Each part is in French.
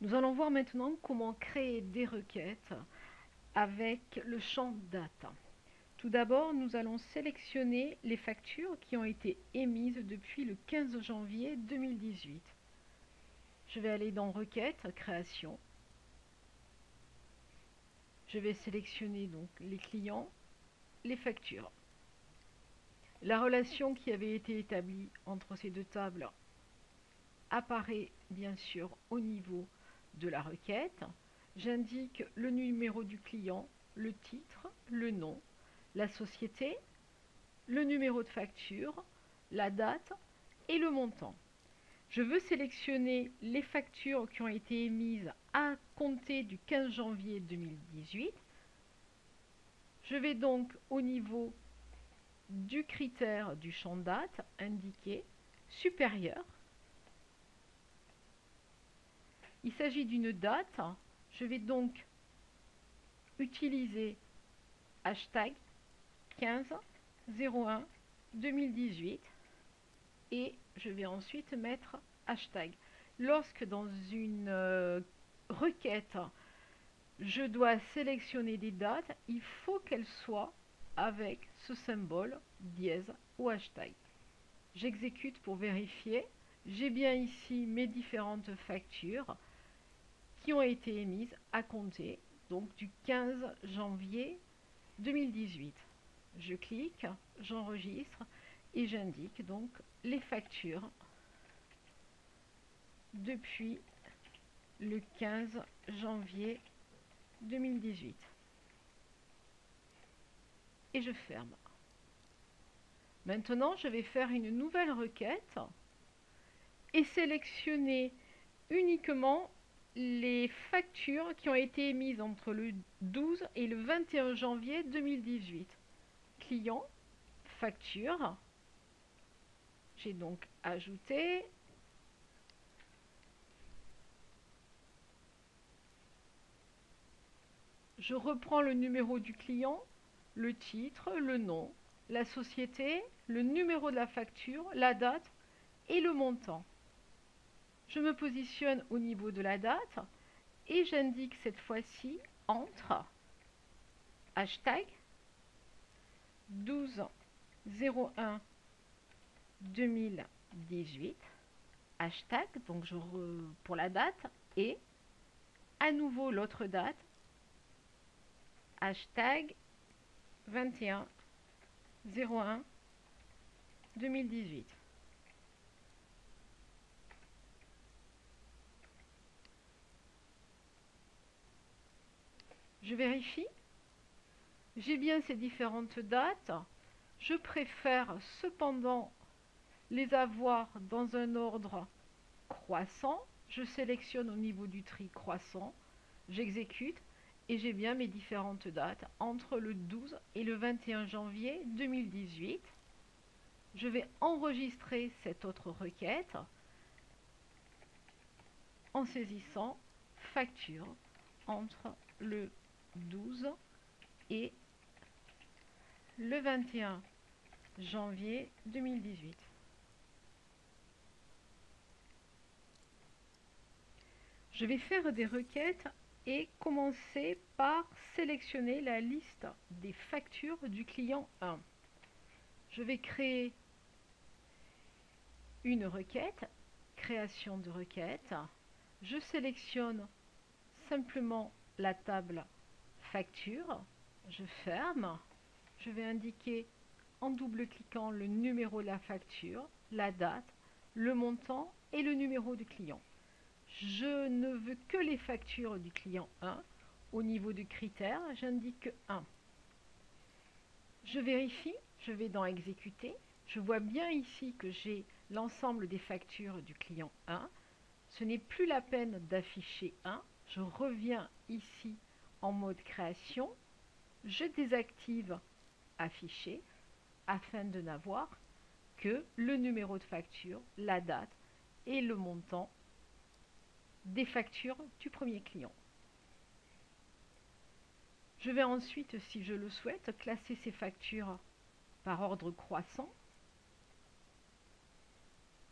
Nous allons voir maintenant comment créer des requêtes avec le champ date. Tout d'abord, nous allons sélectionner les factures qui ont été émises depuis le 15 janvier 2018. Je vais aller dans Requêtes, Création. Je vais sélectionner donc les clients, les factures. La relation qui avait été établie entre ces deux tables apparaît bien sûr au niveau de la requête. J'indique le numéro du client, le titre, le nom, la société, le numéro de facture, la date et le montant. Je veux sélectionner les factures qui ont été émises à compter du 15 janvier 2018. Je vais donc au niveau du critère du champ date indiquer supérieur. Il s'agit d'une date. Je vais donc utiliser hashtag 15/01/2018 et je vais ensuite mettre hashtag. Lorsque dans une requête, je dois sélectionner des dates, il faut qu'elles soient avec ce symbole dièse ou hashtag. J'exécute pour vérifier. J'ai bien ici mes différentes factures qui ont été émises à compter donc du 15 janvier 2018. Je clique, j'enregistre et j'indique donc les factures depuis le 15 janvier 2018. Et je ferme. Maintenant, je vais faire une nouvelle requête et sélectionner uniquement les factures qui ont été émises entre le 12 et le 21 janvier 2018. Client, facture. J'ai donc ajouté. Je reprends le numéro du client, le titre, le nom, la société, le numéro de la facture, la date et le montant. Je me positionne au niveau de la date et j'indique cette fois-ci entre hashtag 12/01/2018 hashtag donc pour la date et à nouveau l'autre date hashtag 21/01/2018. Je vérifie. J'ai bien ces différentes dates. Je préfère cependant les avoir dans un ordre croissant. Je sélectionne au niveau du tri croissant. J'exécute et j'ai bien mes différentes dates entre le 12 et le 21 janvier 2018. Je vais enregistrer cette autre requête en saisissant facture entre le 12 et le 21 janvier 2018. Je vais faire des requêtes et commencer par sélectionner la liste des factures du client 1. Je vais créer une requête, création de requête. Je sélectionne simplement la table facture. Je ferme. Je vais indiquer en double-cliquant le numéro de la facture, la date, le montant et le numéro du client. Je ne veux que les factures du client 1. Au niveau du critère, j'indique 1. Je vérifie, je vais dans Exécuter. Je vois bien ici que j'ai l'ensemble des factures du client 1. Ce n'est plus la peine d'afficher 1. Je reviens ici en mode création. Je désactive Afficher afin de n'avoir que le numéro de facture, la date et le montant des factures du premier client. Je vais ensuite, si je le souhaite, classer ces factures par ordre croissant.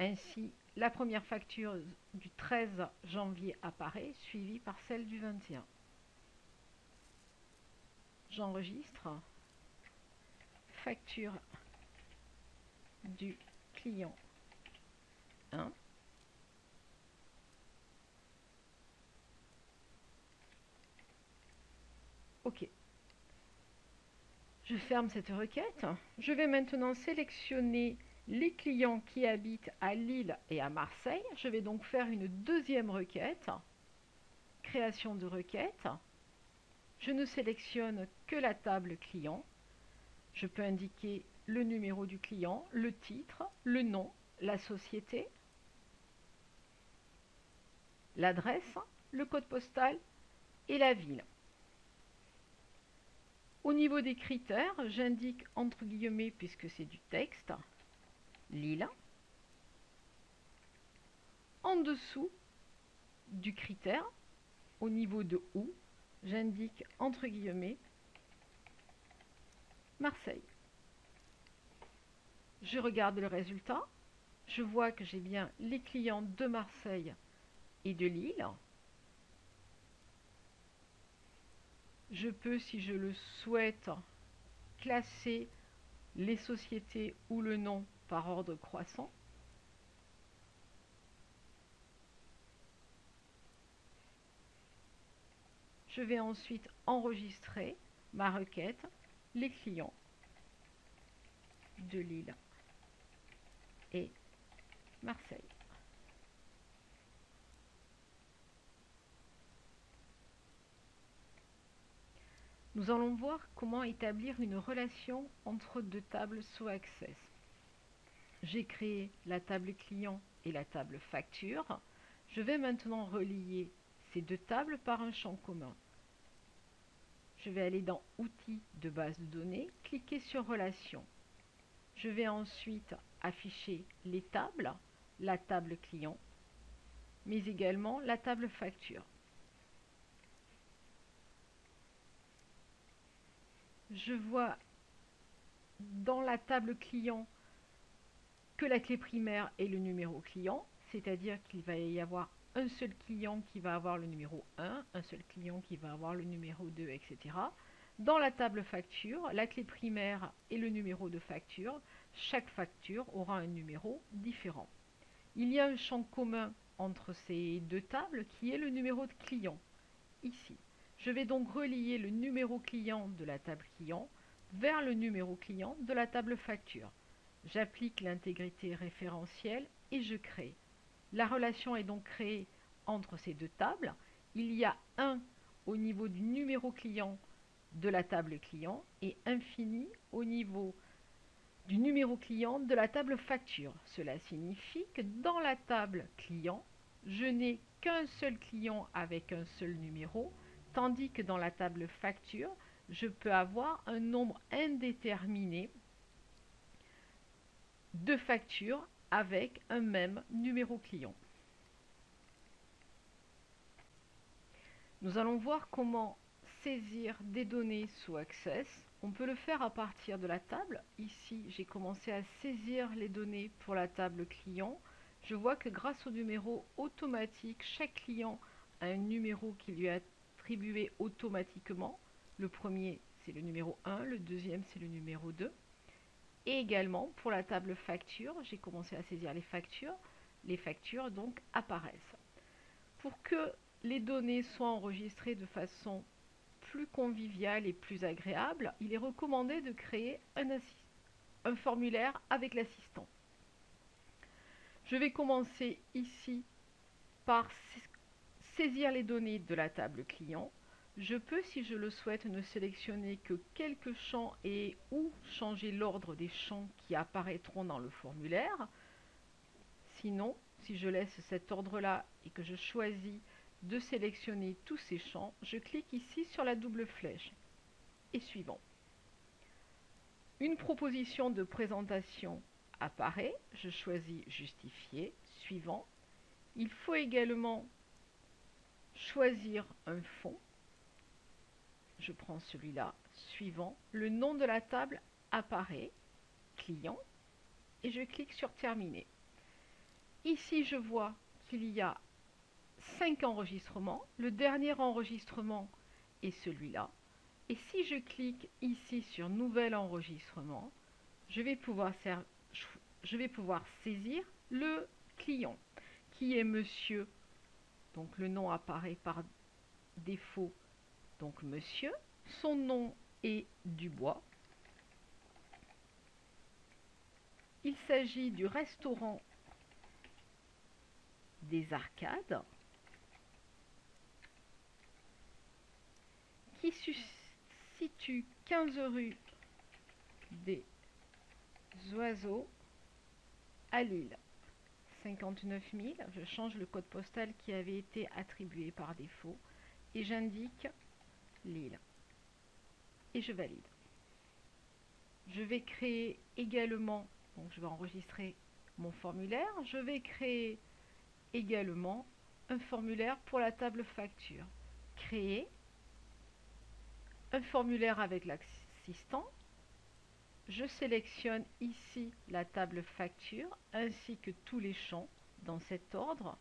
Ainsi, La première facture du 13 janvier apparaît, suivie par celle du 21. J'enregistre. Facture du client 1. OK. Je ferme cette requête. Je vais maintenant sélectionner les clients qui habitent à Lille et à Marseille. Je vais donc faire une deuxième requête. Création de requête. Je ne sélectionne que la table client. Je peux indiquer le numéro du client, le titre, le nom, la société, l'adresse, le code postal et la ville. Au niveau des critères, j'indique entre guillemets, puisque c'est du texte, Lille. En dessous du critère, au niveau de où, j'indique entre guillemets Marseille. Je regarde le résultat. Je vois que j'ai bien les clients de Marseille et de Lille. Je peux, si je le souhaite, classer les sociétés ou le nom par ordre croissant. Je vais ensuite enregistrer ma requête, les clients de Lille et Marseille. Nous allons voir comment établir une relation entre deux tables sous Access. J'ai créé la table client et la table facture. Je vais maintenant relier ces deux tables par un champ commun. Je vais aller dans Outils de base de données, cliquer sur Relations. Je vais ensuite afficher les tables, la table client, mais également la table facture. Je vois dans la table client que la clé primaire est le numéro client, c'est-à-dire qu'il va y avoir un seul client qui va avoir le numéro 1, un seul client qui va avoir le numéro 2, etc. Dans la table facture, la clé primaire et le numéro de facture. Chaque facture aura un numéro différent. Il y a un champ commun entre ces deux tables qui est le numéro de client, ici. Je vais donc relier le numéro client de la table client vers le numéro client de la table facture. J'applique l'intégrité référentielle et je crée. La relation est donc créée entre ces deux tables. Il y a 1 au niveau du numéro client de la table client et infini au niveau du numéro client de la table facture. Cela signifie que dans la table client, je n'ai qu'un seul client avec un seul numéro, tandis que dans la table facture, je peux avoir un nombre indéterminé de factures avec un même numéro client. Nous allons voir comment saisir des données sous Access. On peut le faire à partir de la table. Ici, j'ai commencé à saisir les données pour la table client. Je vois que grâce au numéro automatique, chaque client a un numéro qui lui est attribué automatiquement. Le premier, c'est le numéro 1, le deuxième, c'est le numéro 2. Et également, pour la table facture, j'ai commencé à saisir les factures. Les factures, donc, apparaissent. Pour que les données soient enregistrées de façon plus conviviale et plus agréable, il est recommandé de créer un formulaire avec l'assistant. Je vais commencer ici par saisir les données de la table client. Je peux, si je le souhaite, ne sélectionner que quelques champs et ou changer l'ordre des champs qui apparaîtront dans le formulaire. Sinon, si je laisse cet ordre-là et que je choisis de sélectionner tous ces champs, je clique ici sur la double flèche et suivant. Une proposition de présentation apparaît, je choisis justifier, suivant. Il faut également choisir un fond. Je prends celui-là, suivant. Le nom de la table apparaît, client, et je clique sur terminer. Ici, je vois qu'il y a 5 enregistrements. Le dernier enregistrement est celui-là. Et si je clique ici sur Nouvel enregistrement, je vais pouvoir saisir le client, qui est Monsieur. Donc le nom apparaît par défaut, donc Monsieur. Son nom est Dubois. Il s'agit du restaurant des Arcades, qui se situe 15 rue des Oiseaux à Lille. 59 000, je change le code postal qui avait été attribué par défaut et j'indique Lille. Et je valide. Je vais créer également, donc je vais enregistrer mon formulaire, je vais créer également un formulaire pour la table facture. Créer un formulaire avec l'assistant. Je sélectionne ici la table facture ainsi que tous les champs dans cet ordre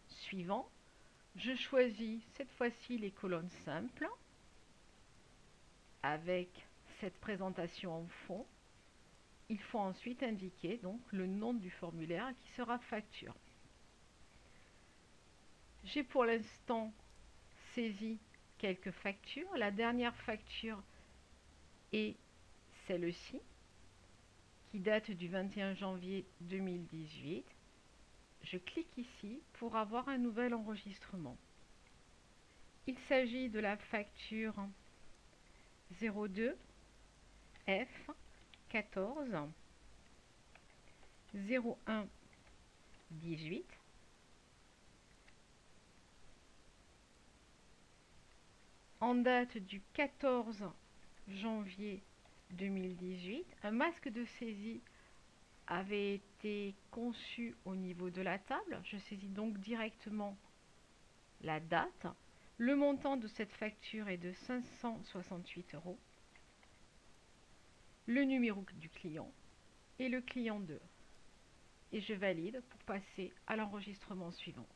suivant. Je choisis cette fois-ci les colonnes simples avec cette présentation en fond. Il faut ensuite indiquer donc le nom du formulaire qui sera facture. J'ai pour l'instant saisi quelques factures. La dernière facture est celle-ci, qui date du 21 janvier 2018. Je clique ici pour avoir un nouvel enregistrement. Il s'agit de la facture 02 F 14 01 18 en date du 14 janvier 2018. Un masque de saisie avait été conçu au niveau de la table. Je saisis donc directement la date. Le montant de cette facture est de 568 €. Le numéro du client et le client 2. Et je valide pour passer à l'enregistrement suivant.